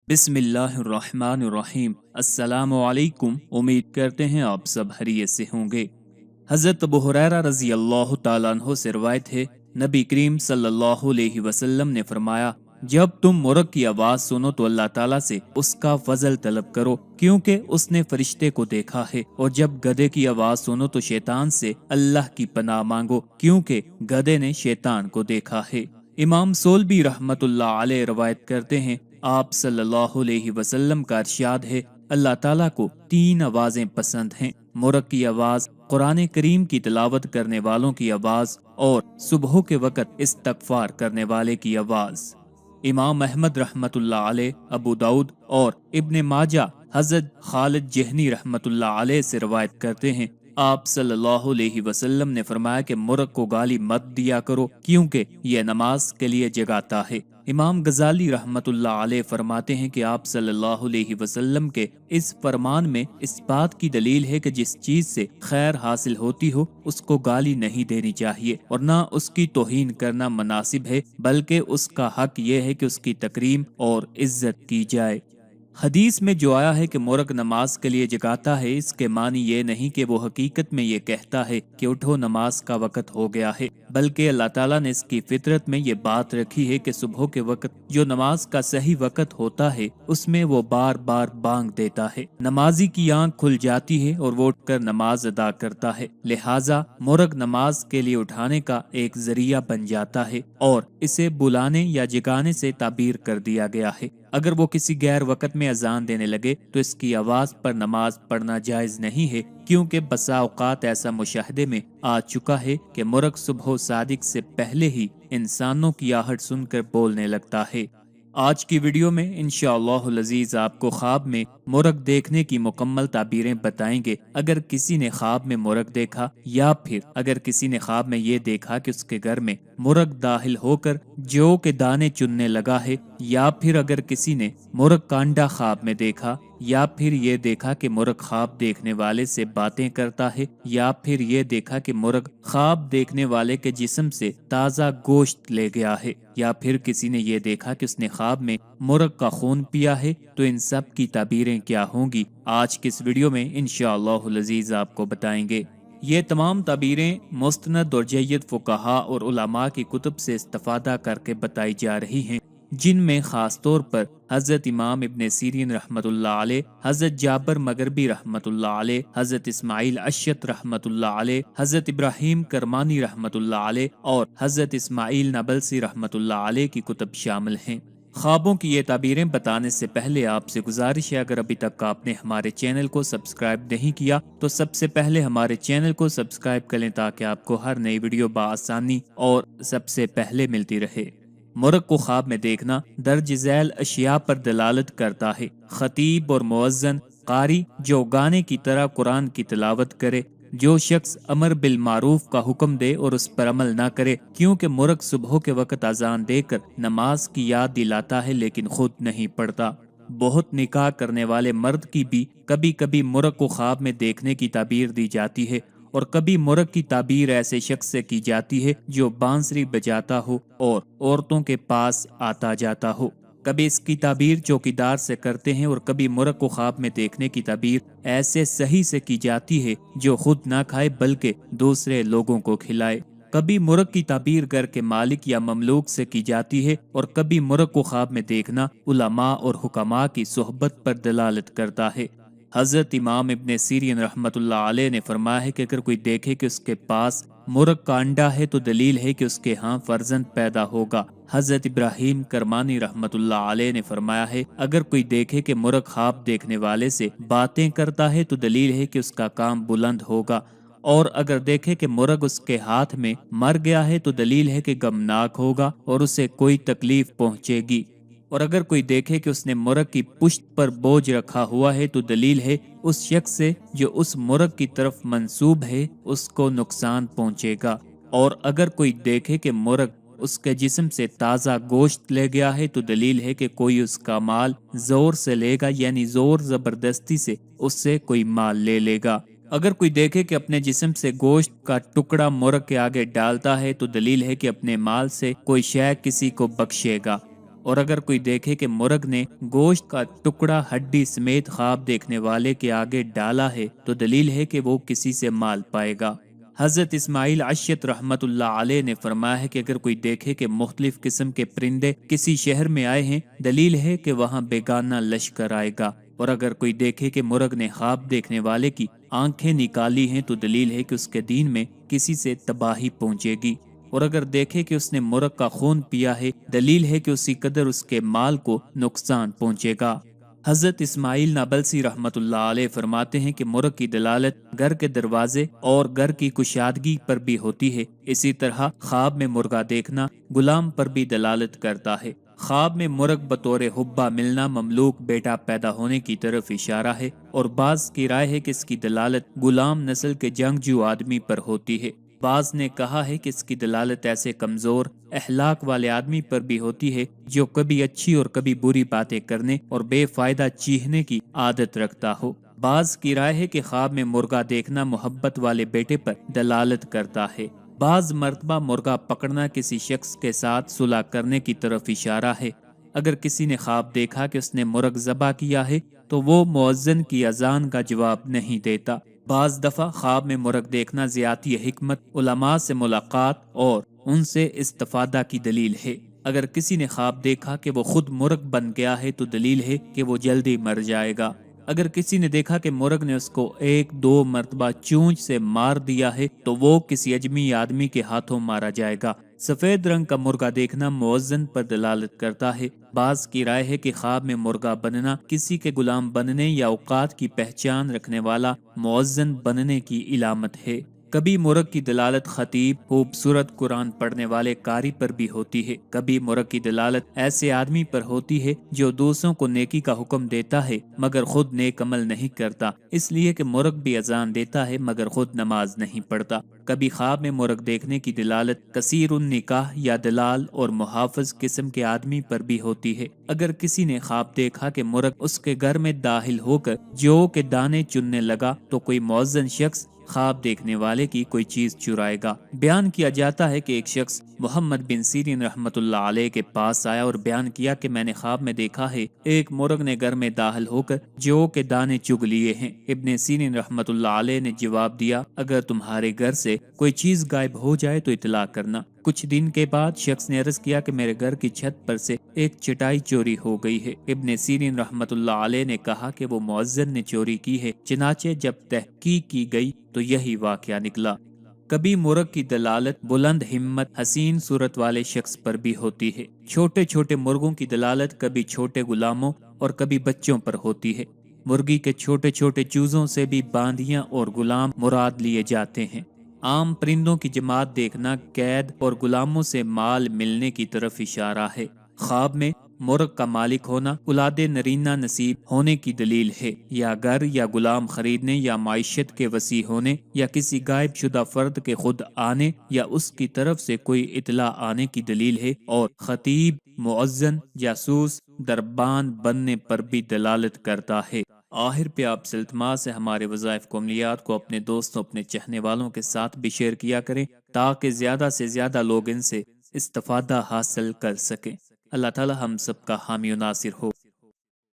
बिस्मिल्लाहिर्रहमानिर्रहीम। अस्सलामु अलैकुम। उम्मीद करते हैं आप सब खैरियत से होंगे। हज़रत अबू हुरैरा रज़ी अल्लाह ताला अन्हु से रिवायत है, नबी करीम सल्लल्लाहु अलैहि वसल्लम ने फरमाया, जब तुम मुर्ग की आवाज़ सुनो तो अल्लाह ताला से उसका फजल तलब करो, क्योंकि उसने फरिश्ते को देखा है। और जब गधे की आवाज़ सुनो तो शैतान से अल्लाह की पनाह मांगो, क्योंकि गधे ने शैतान को देखा है। इमाम सोलबी रहमतुल्लाह अलैह रवायत करते हैं, आप सल्लल्लाहु अलैहि वसल्लम का इरशाद है, अल्लाह ताला को 3 आवाज़ें पसंद हैं, मुर्ग की आवाज़, कुरान करीम की तिलावत करने वालों की आवाज़ और सुबह के वक़्त इस्तगफार करने वाले की आवाज़। इमाम अहमद रहमतुल्लाह अलैह, अबू दाऊद और इब्ने माजा हज़रत खालिद जहनी रहमतुल्लाह अलैह से रवायत करते हैं, आप सल्लल्लाहु अलैहि वसल्लम ने फरमाया कि मुर्ग को गाली मत दिया करो, क्योंकि यह नमाज के लिए जगाता है। इमाम गजाली रहमतुल्लाह अलैह फरमाते हैं कि आप सल्लल्लाहु अलैहि वसल्लम के इस फरमान में इस बात की दलील है कि जिस चीज से खैर हासिल होती हो उसको गाली नहीं देनी चाहिए और ना उसकी तौहीन करना मुनासिब है, बल्कि उसका हक ये है कि उसकी तकरीम और इज्जत की जाए। हदीस में जो आया है कि मुर्ग नमाज के लिए जगाता है, इसके मानी ये नहीं कि वो हकीकत में ये कहता है कि उठो नमाज का वक़्त हो गया है, बल्कि अल्लाह ताला ने इसकी फितरत में ये बात रखी है कि सुबह के वक़्त जो नमाज का सही वक़्त होता है उसमें वो बार बार बांग देता है, नमाजी की आंख खुल जाती है और वो उठकर नमाज अदा करता है। लिहाजा मुर्ग नमाज के लिए उठाने का एक जरिया बन जाता है और इसे बुलाने या जगाने से ताबीर कर दिया गया है। अगर वो किसी गैर वक़्त में अजान देने लगे तो इसकी आवाज़ पर नमाज पढ़ना जायज़ नहीं है, क्योंकि बसा औकात ऐसा मुशाहदे में आ चुका है कि मुर्ग सुबह सादिक से पहले ही इंसानों की आहट सुनकर बोलने लगता है। आज की वीडियो में इंशाअल्लाहुल अज़ीज़ आपको ख्वाब में मुर्ग देखने की मुकम्मल ताबीरें बताएंगे। अगर किसी ने ख्वाब में मुर्ग देखा या फिर अगर किसी ने ख्वाब में ये देखा कि उसके घर में मुर्ग दाखिल होकर जौ के दाने चुनने लगा है, या फिर अगर किसी ने मुर्ग का अंडा ख्वाब में देखा, या फिर ये देखा कि मुर्ग ख्वाब देखने वाले से बातें करता है, या फिर ये देखा कि मुर्ग ख्वाब देखने वाले के जिस्म से ताज़ा गोश्त ले गया है, या फिर किसी ने ये देखा कि उसने ख्वाब में मुर्ग का खून पिया है, तो इन सब की ताबीरें क्या होंगी आज की इस वीडियो में इंशाअल्लाहुल अज़ीज़ आपको बताएंगे। ये तमाम ताबीरें मुस्तनद और जय्यद फुक़हा और उलमा की कुतुब से इस्तिफ़ादा करके बताई जा रही हैं, जिनमें खास तौर पर हज़रत इमाम इब्ने सीरीन रहमतुल्लाह अलैह, हज़रत जाबर मगरबी रहमतुल्लाह अलैह, हज़रत इस्माइल अशत रहमतुल्लाह अलैह, हज़रत इब्राहीम करमानी रहमतुल्लाह अलैह और हज़रत इस्माइल नबलसी रहमतुल्लाह अलैह की कुतुब शामिल हैं। ख्वाबों की ये ताबीरें बताने से पहले आपसे गुजारिश है, अगर अभी तक आपने हमारे चैनल को सब्सक्राइब नहीं किया तो सबसे पहले हमारे चैनल को सब्सक्राइब कर लें, ताकि आपको हर नई वीडियो बाआसानी और सबसे पहले मिलती रहे। मुर्ग को ख्वाब में देखना दर्ज झैल अशिया पर दलालत करता है। खतीब और मुअज्जिन कारी जो गाने की तरह कुरान की तिलावत करे, जो शख्स अमर बिल मारूफ का हुक्म दे और उस पर अमल ना करे, क्योंकि मुर्ग सुबह के वक़्त अजान देकर नमाज की याद दिलाता है लेकिन खुद नहीं पढ़ता। बहुत निकाह करने वाले मर्द की भी कभी कभी मुर्ग को ख्वाब में देखने की ताबीर दी जाती है, और कभी मुर्ग की ताबीर ऐसे शख्स से की जाती है जो बांसुरी बजाता हो और औरतों के पास आता जाता हो। कभी इसकी ताबीर चौकीदार से करते हैं, और कभी मुर्ग को ख्वाब में देखने की ताबीर ऐसे सही से की जाती है जो खुद ना खाए बल्कि दूसरे लोगों को खिलाए। कभी मुर्ग की ताबीर घर के मालिक या ममलूक से की जाती है, और कभी मुर्ग को ख्वाब में देखना उलमा और हुक्मा की सोहबत पर दलालत करता है। हज़रत इमाम इब्ने सीरीन रहमतुल्लाह अलैह ने फरमाया है कि अगर कोई देखे कि उसके पास मुर्ग का अंडा है तो दलील है कि उसके यहाँ फर्जंद पैदा होगा। हज़रत इब्राहीम करमानी रहमतुल्लाह अलैह ने फरमाया है, अगर कोई देखे कि मुर्ग ख्वाब देखने वाले से बातें करता है तो दलील है कि उसका काम बुलंद होगा, और अगर देखे कि मुर्ग उसके हाथ में मर गया है तो दलील है कि गमनाक होगा और उसे कोई तकलीफ पहुँचेगी। और अगर कोई देखे कि उसने मुर्ग की पुश्त पर बोझ रखा हुआ है तो दलील है उस शख्स से जो उस मुर्ग की तरफ मंसूब है उसको नुकसान पहुंचेगा। और अगर कोई देखे कि मुर्ग उसके जिस्म से ताज़ा गोश्त ले गया है तो दलील है कि कोई उसका माल जोर से लेगा, यानी जोर जबरदस्ती से उससे कोई माल ले लेगा। अगर कोई देखे कि अपने जिस्म से गोश्त का टुकड़ा मुर्ग के आगे डालता है तो दलील है कि अपने माल से कोई शय किसी को बख्शेगा। اور اگر کوئی دیکھے کہ مرغ نے گوشت کا ٹکڑا ہڈی سمیت خواب دیکھنے والے کے آگے ڈالا ہے تو دلیل ہے کہ وہ کسی سے مال پائے گا۔ حضرت اسماعیل عشیت رحمت اللہ علیہ نے فرمایا ہے کہ اگر کوئی دیکھے کہ مختلف قسم کے پرندے کسی شہر میں آئے ہیں، دلیل ہے کہ وہاں بیگانہ لشکر آئے گا، اور اگر کوئی دیکھے کہ مرغ نے خواب دیکھنے والے کی آنکھیں نکالی ہیں تو دلیل ہے کہ اس کے دین میں کسی سے تباہی پہنچے گی، اور اگر دیکھے کہ اس نے مرغ کا خون پیا ہے، دلیل ہے کہ اسی قدر اس کے مال کو نقصان پہنچے گا۔ حضرت اسماعیل نابلسی رحمت اللہ علیہ فرماتے ہیں کہ مرغ کی دلالت گھر کے دروازے اور گھر کی کشادگی پر بھی ہوتی ہے، اسی طرح خواب میں مرغا دیکھنا غلام پر بھی دلالت کرتا ہے۔ خواب میں مرغ بطور حبہ ملنا مملوک بیٹا پیدا ہونے کی طرف اشارہ ہے، اور بعض کی رائے ہے کہ اس کی دلالت غلام نسل کے جنگجو آدمی پر ہوتی ہے۔ بعض نے کہا ہے کہ اس کی دلالت ایسے کمزور اخلاق والے آدمی پر بھی ہوتی ہے جو کبھی اچھی اور کبھی بری باتیں کرنے اور بے فائدہ چیخنے کی عادت رکھتا ہو۔ بعض کی رائے ہے کہ خواب میں مرغا دیکھنا محبت والے بیٹے پر دلالت کرتا ہے۔ بعض مرتبہ مرغا پکڑنا کسی شخص کے ساتھ صلح کرنے کی طرف اشارہ ہے۔ اگر کسی نے خواب دیکھا کہ اس نے مرغ ذبح کیا ہے تو وہ مؤذن کی اذان کا جواب نہیں دیتا۔ بعض دفعہ خواب میں مرغ دیکھنا زیادتی حکمت، علماء سے ملاقات اور ان سے استفادہ کی دلیل ہے۔ اگر کسی نے خواب دیکھا کہ وہ خود مرغ بن گیا ہے تو دلیل ہے کہ وہ جلدی مر جائے گا۔ اگر کسی نے دیکھا کہ مرغ نے اس کو 1-2 مرتبہ چونچ سے مار دیا ہے تو وہ کسی اجمی آدمی کے ہاتھوں مارا جائے گا۔ سفید رنگ کا مرغا دیکھنا مؤذن پر دلالت کرتا ہے۔ بعض کی رائے ہے کہ خواب میں مرغا بننا کسی کے غلام بننے یا اوقات کی پہچان رکھنے والا مؤذن بننے کی علامت ہے۔ کبھی مرغ کی دلالت خطیب، خوبصورت قرآن پڑھنے والے قاری پر بھی ہوتی ہے۔ کبھی مرغ کی دلالت ایسے آدمی پر ہوتی ہے جو دوسروں کو نیکی کا حکم دیتا ہے مگر خود نیک عمل نہیں کرتا، اس لیے کہ مرغ بھی اذان دیتا ہے مگر خود نماز نہیں پڑھتا۔ کبھی خواب میں مرغ دیکھنے کی دلالت کثیر النکاح یا دلال اور محافظ قسم کے آدمی پر بھی ہوتی ہے۔ اگر کسی نے خواب دیکھا کہ مرغ اس کے گھر میں داخل ہو کر جو کے دانے چننے لگا تو کوئی مؤذن شخص خواب دیکھنے والے کی کوئی چیز چرائے گا۔ بیان کیا جاتا ہے کہ ایک شخص محمد بن سیرین رحمت اللہ علیہ کے پاس آیا اور بیان کیا کہ میں نے خواب میں دیکھا ہے ایک مرغ نے گھر میں داخل ہو کر جو کے دانے چگ لیے ہیں۔ ابن سیرین رحمت اللہ علیہ نے جواب دیا، اگر تمہارے گھر سے کوئی چیز غائب ہو جائے تو اطلاع کرنا۔ کچھ دن کے بعد شخص نے عرض کیا کہ میرے گھر کی چھت پر سے ایک چٹائی چوری ہو گئی ہے۔ ابن سیرین رحمت اللہ علیہ نے کہا کہ وہ مؤذن نے چوری کی ہے، چنانچہ جب تحقیق کی گئی تو یہی واقعہ نکلا۔ کبھی مرغ کی دلالت بلند ہمت، حسین صورت والے شخص پر بھی ہوتی ہے۔ چھوٹے چھوٹے مرغوں کی دلالت کبھی چھوٹے غلاموں اور کبھی بچوں پر ہوتی ہے۔ مرغی کے چھوٹے چھوٹے چوزوں سے بھی باندیاں اور غلام مراد لیے جاتے ہیں۔ عام پرندوں کی جماعت دیکھنا قید اور غلاموں سے مال ملنے کی طرف اشارہ ہے۔ خواب میں مرغ کا مالک ہونا اولاد نرینہ نصیب ہونے کی دلیل ہے، یا گھر یا غلام خریدنے یا معیشت کے وسیع ہونے یا کسی غائب شدہ فرد کے خود آنے یا اس کی طرف سے کوئی اطلاع آنے کی دلیل ہے، اور خطیب، مؤذن، جاسوس، دربان بننے پر بھی دلالت کرتا ہے۔ آخر پہ آپ سے التماس ہے ہمارے وظائف کو عملیات کو اپنے دوستوں، اپنے چاہنے والوں کے ساتھ بھی شیئر کیا کریں تاکہ زیادہ سے زیادہ لوگ ان سے استفادہ حاصل کر سکیں۔ اللہ تعالی ہم سب کا حامی و ناصر ہو۔